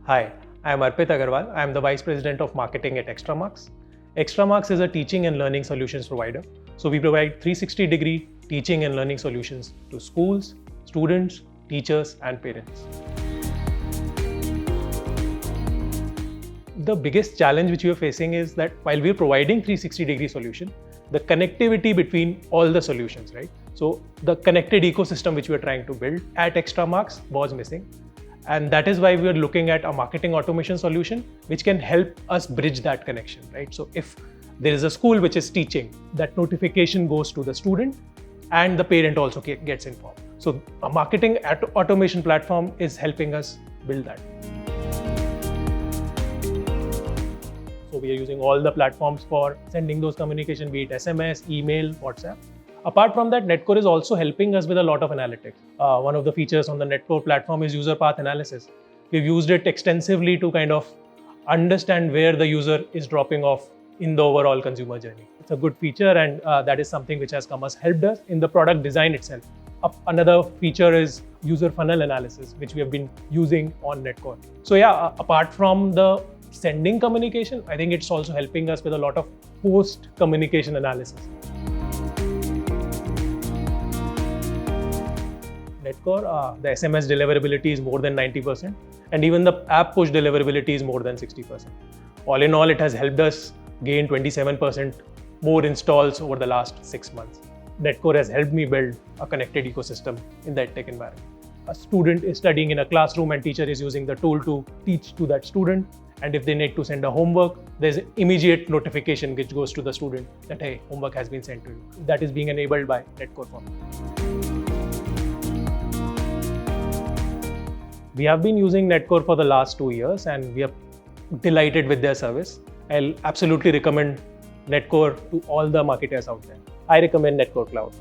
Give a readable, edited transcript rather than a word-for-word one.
Hi, I am Arpit Agarwal. I am the Vice President of Marketing at Extramarks. Extramarks is a teaching and learning solutions provider. So we provide 360-degree teaching and learning solutions to schools, students, teachers, and parents. The biggest challenge which we are facing is that while we are providing 360-degree solution, the connectivity between all the solutions, right? So the connected ecosystem which we are trying to build at Extramarks was missing. And that is why we are looking at a marketing automation solution which can help us bridge that connection, right? So if there is a school which is teaching, that notification goes to the student and the parent also gets informed. So a marketing automation platform is helping us build that. So we are using all the platforms for sending those communication, be it SMS, email, WhatsApp. Apart from that, Netcore is also helping us with a lot of analytics. One of the features on the Netcore platform is user path analysis. We've used it extensively to kind of understand where the user is dropping off in the overall consumer journey. It's a good feature, and that is something which has helped us in the product design itself. Another feature is user funnel analysis, which we have been using on Netcore. So yeah, apart from the sending communication, I think it's also helping us with a lot of post-communication analysis. Netcore, the SMS deliverability is more than 90%, and even the app push deliverability is more than 60%. All in all, it has helped us gain 27% more installs over the last 6 months. Netcore has helped me build a connected ecosystem in that tech environment. A student is studying in a classroom and teacher is using the tool to teach to that student. And if they need to send a homework, there's an immediate notification which goes to the student that, hey, homework has been sent to you. That is being enabled by Netcore for me. We have been using Netcore for the last 2 years and we are delighted with their service. I'll absolutely recommend Netcore to all the marketers out there. I recommend Netcore Cloud.